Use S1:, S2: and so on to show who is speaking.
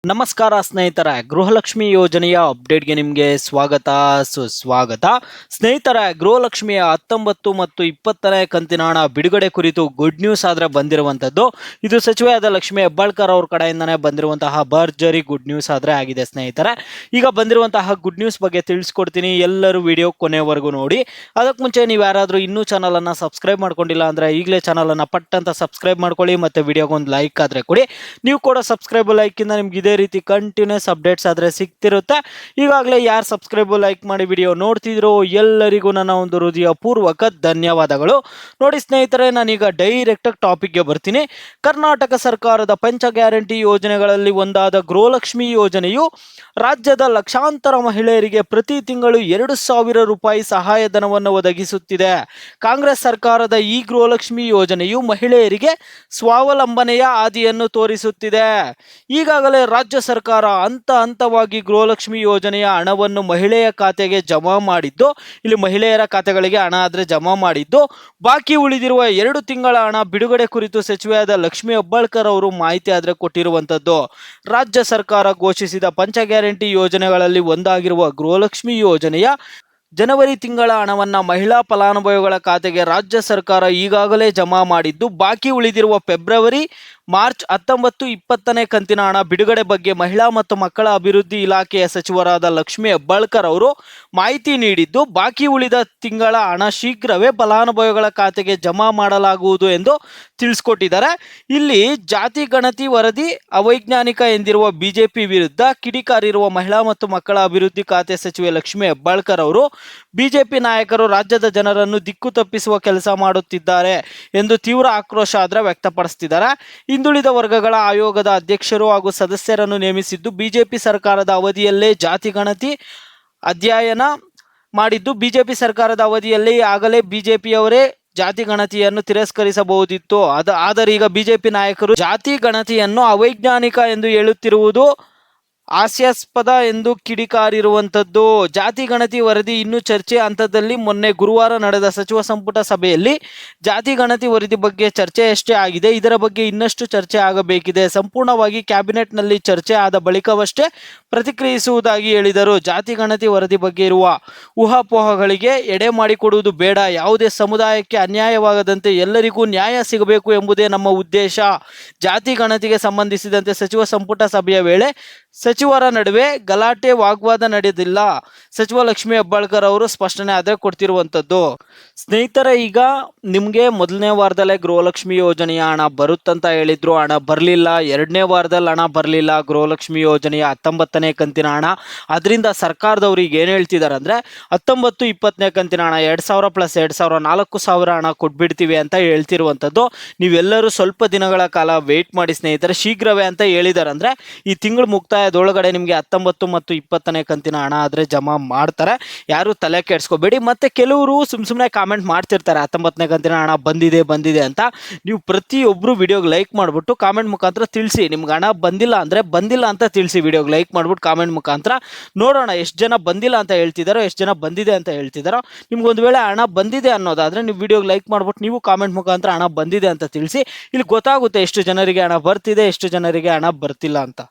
S1: ನಮಸ್ಕಾರ ಸ್ನೇಹಿತರೆ, ಗೃಹಲಕ್ಷ್ಮಿ ಯೋಜನೆಯ ಅಪ್ಡೇಟ್ಗೆ ನಿಮಗೆ ಸ್ವಾಗತ ಸುಸ್ವಾಗತ. ಸ್ನೇಹಿತರೆ, ಗೃಹಲಕ್ಷ್ಮಿಯ 19 ಮತ್ತು 20ನೇ ಕಂತಿನ ಹಣ ಬಿಡುಗಡೆ ಕುರಿತು ಗುಡ್ ನ್ಯೂಸ್ ಆದ್ರೆ ಬಂದಿರುವಂತದ್ದು. ಇದು ಸಚಿವೆಯಾದ ಲಕ್ಷ್ಮಿ ಹೆಬ್ಬಾಳ್ಕರ್ ಅವ್ರ ಕಡೆಯಿಂದನೇ ಬಂದಿರುವಂತಹ ಭರ್ಜರಿ ಗುಡ್ ನ್ಯೂಸ್ ಆದ್ರೆ ಆಗಿದೆ ಸ್ನೇಹಿತರೆ. ಈಗ ಬಂದಿರುವಂತಹ ಗುಡ್ ನ್ಯೂಸ್ ಬಗ್ಗೆ ತಿಳಿಸ್ಕೊಡ್ತೀನಿ, ಎಲ್ಲರೂ ವಿಡಿಯೋ ಕೊನೆವರೆಗೂ ನೋಡಿ. ಅದಕ್ಕೆ ಮುಂಚೆ ನೀವು ಯಾರಾದರೂ ಇನ್ನೂ ಚಾನಲ್ ಅನ್ನ ಸಬ್ಸ್ಕ್ರೈಬ್ ಮಾಡ್ಕೊಂಡಿಲ್ಲ ಅಂದ್ರೆ ಈಗಲೇ ಚಾನಲ್ ಅನ್ನ ಪಟ್ ಅಂತ ಸಬ್ಸ್ಕ್ರೈಬ್ ಮಾಡ್ಕೊಳ್ಳಿ, ಮತ್ತೆ ವಿಡಿಯೋಗೊಂದು ಲೈಕ್ ಆದ್ರೆ ಕೊಡಿ. ನೀವು ಕೂಡ ಸಬ್ಸ್ಕ್ರೈಬ್ ಲೈಕ್ ಇಂದ ನಿಮ್ಗೆ ಇದೇ ರೀತಿ ಕಂಟಿನ್ಯೂಸ್ ಅಪ್ಡೇಟ್ಸ್ ಆದ್ರೆ ಸಿಗ್ತಿರುತ್ತೆ. ಈಗಾಗಲೇ ಯಾರು ಸಬ್ಸ್ಕ್ರೈಬ್ ಲೈಕ್ ಮಾಡಿ ವಿಡಿಯೋ ನೋಡ್ತಿದ್ರು ಎಲ್ಲರಿಗೂ ನನ್ನ ಒಂದು ಹೃದಯ ಪೂರ್ವಕ ಧನ್ಯವಾದಗಳು. ನೋಡಿ ಸ್ನೇಹಿತರೆ, ನಾನೀಗ ಡೈರೆಕ್ಟ್ ಆಗಿ ಟಾಪಿಕ್ಗೆ ಬರ್ತೀನಿ. ಕರ್ನಾಟಕ ಸರ್ಕಾರದ ಪಂಚ ಗ್ಯಾರಂಟಿ ಯೋಜನೆಗಳಲ್ಲಿ ಒಂದಾದ ಗೃಹಲಕ್ಷ್ಮಿ ಯೋಜನೆಯು ರಾಜ್ಯದ ಲಕ್ಷಾಂತರ ಮಹಿಳೆಯರಿಗೆ ಪ್ರತಿ ತಿಂಗಳು 2,000 ರೂಪಾಯಿ ಸಹಾಯಧನವನ್ನು ಒದಗಿಸುತ್ತಿದೆ. ಕಾಂಗ್ರೆಸ್ ಸರ್ಕಾರದ ಈ ಗೃಹಲಕ್ಷ್ಮಿ ಯೋಜನೆಯು ಮಹಿಳೆಯರಿಗೆ ಸ್ವಾವಲಂಬನೆಯ ಹಾದಿಯನ್ನು ತೋರಿಸುತ್ತಿದೆ. ಈಗಾಗಲೇ ರಾಜ್ಯ ಸರ್ಕಾರ ಹಂತವಾಗಿ ಗೃಹಲಕ್ಷ್ಮಿ ಯೋಜನೆಯ ಹಣವನ್ನು ಮಹಿಳೆಯ ಖಾತೆಗೆ ಜಮಾ ಮಾಡಿದ್ದು, ಇಲ್ಲಿ ಮಹಿಳೆಯರ ಖಾತೆಗಳಿಗೆ ಹಣ ಆದ್ರೆ ಜಮಾ ಮಾಡಿದ್ದು, ಬಾಕಿ ಉಳಿದಿರುವ 2 ತಿಂಗಳ ಹಣ ಬಿಡುಗಡೆ ಕುರಿತು ಸಚಿವೆಯಾದ ಲಕ್ಷ್ಮಿ ಹೆಬ್ಬಾಳ್ಕರ್ ಅವರು ಮಾಹಿತಿ ಆದ್ರೆ ಕೊಟ್ಟಿರುವಂತದ್ದು. ರಾಜ್ಯ ಸರ್ಕಾರ ಘೋಷಿಸಿದ ಪಂಚ ಗ್ಯಾರಂಟಿ ಯೋಜನೆಗಳಲ್ಲಿ ಒಂದಾಗಿರುವ ಗೃಹಲಕ್ಷ್ಮಿ ಯೋಜನೆಯ ಜನವರಿ ತಿಂಗಳ ಹಣವನ್ನು ಮಹಿಳಾ ಫಲಾನುಭವಿಗಳ ಖಾತೆಗೆ ರಾಜ್ಯ ಸರ್ಕಾರ ಈಗಾಗಲೇ ಜಮಾ ಮಾಡಿದ್ದು, ಬಾಕಿ ಉಳಿದಿರುವ ಫೆಬ್ರವರಿ ಮಾರ್ಚ್ 19, 20ನೇ ಕಂತಿನ ಹಣ ಬಿಡುಗಡೆ ಬಗ್ಗೆ ಮಹಿಳಾ ಮತ್ತು ಮಕ್ಕಳ ಅಭಿವೃದ್ಧಿ ಇಲಾಖೆಯ ಸಚಿವರಾದ ಲಕ್ಷ್ಮಿ ಹೆಬ್ಬಾಳ್ಕರ್ ಅವರು ಮಾಹಿತಿ ನೀಡಿದ್ದು, ಬಾಕಿ ಉಳಿದ ತಿಂಗಳ ಹಣ ಶೀಘ್ರವೇ ಫಲಾನುಭವಿಗಳ ಖಾತೆಗೆ ಜಮಾ ಮಾಡಲಾಗುವುದು ಎಂದು ತಿಳಿಸ್ಕೊಟ್ಟಿದ್ದಾರೆ. ಇಲ್ಲಿ ಜಾತಿ ಗಣತಿ ವರದಿ ಅವೈಜ್ಞಾನಿಕ ಎಂದಿರುವ ಬಿಜೆಪಿ ವಿರುದ್ಧ ಕಿಡಿಕಾರಿರುವ ಮಹಿಳಾ ಮತ್ತು ಮಕ್ಕಳ ಅಭಿವೃದ್ಧಿ ಖಾತೆ ಸಚಿವೆ ಲಕ್ಷ್ಮಿ ಹೆಬ್ಬಾಳ್ಕರ್ ಅವರು ಬಿಜೆಪಿ ನಾಯಕರು ರಾಜ್ಯದ ಜನರನ್ನು ದಿಕ್ಕು ತಪ್ಪಿಸುವ ಕೆಲಸ ಮಾಡುತ್ತಿದ್ದಾರೆ ಎಂದು ತೀವ್ರ ಆಕ್ರೋಶ ಆದ್ರೆ ವ್ಯಕ್ತಪಡಿಸುತ್ತಿದ್ದಾರೆ. ಹಿಂದುಳಿದ ವರ್ಗಗಳ ಆಯೋಗದ ಅಧ್ಯಕ್ಷರು ಹಾಗೂ ಸದಸ್ಯರನ್ನು ನೇಮಿಸಿದ್ದು ಬಿಜೆಪಿ ಸರ್ಕಾರದ ಅವಧಿಯಲ್ಲೇ ಜಾತಿ ಗಣತಿ ಅಧ್ಯಯನ ಮಾಡಿದ್ದು, ಬಿಜೆಪಿ ಸರ್ಕಾರದ ಅವಧಿಯಲ್ಲಿ ಆಗಲೇ ಬಿಜೆಪಿಯವರೇ ಜಾತಿ ಗಣತಿಯನ್ನು ತಿರಸ್ಕರಿಸಬಹುದಿತ್ತು. ಆದರೆ ಈಗ ಬಿಜೆಪಿ ನಾಯಕರು ಜಾತಿ ಗಣತಿಯನ್ನು ಅವೈಜ್ಞಾನಿಕ ಎಂದು ಹೇಳುತ್ತಿರುವುದು ಹಾಸ್ಯಾಸ್ಪದ ಎಂದು ಕಿಡಿಕಾರಿರುವಂಥದ್ದು. ಜಾತಿ ಗಣತಿ ವರದಿ ಇನ್ನೂ ಚರ್ಚೆ ಹಂತದಲ್ಲಿ. ಮೊನ್ನೆ ಗುರುವಾರ ನಡೆದ ಸಚಿವ ಸಂಪುಟ ಸಭೆಯಲ್ಲಿ ಜಾತಿ ಗಣತಿ ವರದಿ ಬಗ್ಗೆ ಚರ್ಚೆಯಷ್ಟೇ ಆಗಿದೆ. ಇದರ ಬಗ್ಗೆ ಇನ್ನಷ್ಟು ಚರ್ಚೆ ಆಗಬೇಕಿದೆ. ಸಂಪೂರ್ಣವಾಗಿ ಕ್ಯಾಬಿನೆಟ್ನಲ್ಲಿ ಚರ್ಚೆ ಆದ ಬಳಿಕವಷ್ಟೇ ಪ್ರತಿಕ್ರಿಯಿಸುವುದಾಗಿ ಹೇಳಿದರು. ಜಾತಿ ಗಣತಿ ವರದಿ ಬಗ್ಗೆ ಇರುವ ಊಹಾಪೋಹಗಳಿಗೆ ಎಡೆ ಮಾಡಿಕೊಡುವುದು ಬೇಡ. ಯಾವುದೇ ಸಮುದಾಯಕ್ಕೆ ಅನ್ಯಾಯವಾಗದಂತೆ ಎಲ್ಲರಿಗೂ ನ್ಯಾಯ ಸಿಗಬೇಕು ಎಂಬುದೇ ನಮ್ಮ ಉದ್ದೇಶ. ಜಾತಿ ಗಣತಿಗೆ ಸಂಬಂಧಿಸಿದಂತೆ ಸಚಿವ ಸಂಪುಟ ಸಭೆಯ ವೇಳೆ ಸಚಿವರ ನಡುವೆ ಗಲಾಟೆ ವಾಗ್ವಾದ ನಡೆದಿಲ್ಲ. ಸಚಿವ ಲಕ್ಷ್ಮಿ ಹೆಬ್ಬಾಳ್ಕರ್ ಅವರು ಸ್ಪಷ್ಟನೆ ಆದ್ರೆ ಕೊಡ್ತಿರುವಂತದ್ದು. ಸ್ನೇಹಿತರೆ, ಈಗ ನಿಮ್ಗೆ ಮೊದಲನೇ ವಾರದಲ್ಲೇ ಗೃಹಲಕ್ಷ್ಮಿ ಯೋಜನೆಯ ಹಣ ಬರುತ್ತಂತ ಹೇಳಿದ್ರು, ಹಣ ಬರಲಿಲ್ಲ. 2ನೇ ವಾರದಲ್ಲಿ ಹಣ ಬರಲಿಲ್ಲ ಗೃಹಲಕ್ಷ್ಮಿ ಯೋಜನೆಯ 19ನೇ ಕಂತಿನ ಹಣ. ಅದರಿಂದ ಸರ್ಕಾರದವ್ರಿಗೆ ಏನು ಹೇಳ್ತಿದ್ದಾರೆ ಅಂದ್ರೆ 19, 20ನೇ ಕಂತಿನ ಹಣ 2,000 ಪ್ಲಸ್ 2,000 4,000 ಹಣ ಕೊಟ್ಬಿಡ್ತೀವಿ ಅಂತ ಹೇಳ್ತಿರುವಂತದ್ದು. ನೀವೆಲ್ಲರೂ ಸ್ವಲ್ಪ ದಿನಗಳ ಕಾಲ ವೇಟ್ ಮಾಡಿ ಸ್ನೇಹಿತರೆ, ಶೀಘ್ರವೇ ಅಂತ ಹೇಳಿದ್ದಾರೆ. ಅಂದ್ರೆ ಈ ತಿಂಗಳು ಮುಕ್ತಾಯದೊಳಗಡೆ ನಿಮಗೆ 19 ಮತ್ತು 20ನೇ ಕಂತಿನ ಹಣ ಆದ್ರೆ ಜಮಾ ಮಾಡ್ತಾರೆ. ಯಾರು ತಲೆ ಕೆಡಿಸ್ಕೋಬೇಡಿ. ಮತ್ತೆ ಕೆಲವರು ಸುಮ್ಮನೆ ಕಾಮೆಂಟ್ ಮಾಡ್ತಿರ್ತಾರೆ 19ನೇ ಕಂತಿನ ಹಣ ಬಂದಿದೆ ಅಂತ. ನೀವು ಪ್ರತಿಯೊಬ್ಬರು ವಿಡಿಯೋಗೆ ಲೈಕ್ ಮಾಡಿಬಿಟ್ಟು ಕಾಮೆಂಟ್ ಮುಖಾಂತರ ತಿಳಿಸಿ. ನಿಮ್ಗೆ ಹಣ ಬಂದಿಲ್ಲ ಅಂದ್ರೆ ಬಂದಿಲ್ಲ ಅಂತ ತಿಳಿಸಿ. ವಿಡಿಯೋಗೆ ಲೈಕ್ ಮಾಡಿಬಿಟ್ಟು ಕಾಮೆಂಟ್ ಮುಖಾಂತರ ನೋಡೋಣ ಎಷ್ಟು ಜನ ಬಂದಿಲ್ಲ ಅಂತ ಹೇಳ್ತಿದ್ದಾರೋ, ಎಷ್ಟು ಜನ ಬಂದಿದೆ ಅಂತ ಹೇಳ್ತಿದ್ದಾರೋ. ನಿಮ್ಗೆ ಒಂದು ವೇಳೆ ಹಣ ಬಂದಿದೆ ಅನ್ನೋದಾದ್ರೆ ನೀವು ವಿಡಿಯೋಗೆ ಲೈಕ್ ಮಾಡ್ಬಿಟ್ಟು ನೀವು ಕಾಮೆಂಟ್ ಮುಖಾಂತರ ಹಣ ಬಂದಿದೆ ಅಂತ ತಿಳಿಸಿ. ಇಲ್ಲಿ ಗೊತ್ತಾಗುತ್ತೆ ಎಷ್ಟು ಜನರಿಗೆ ಹಣ ಬರ್ತಿದೆ, ಎಷ್ಟು ಜನರಿಗೆ ಹಣ ಬರ್ತಿಲ್ಲ ಅಂತ.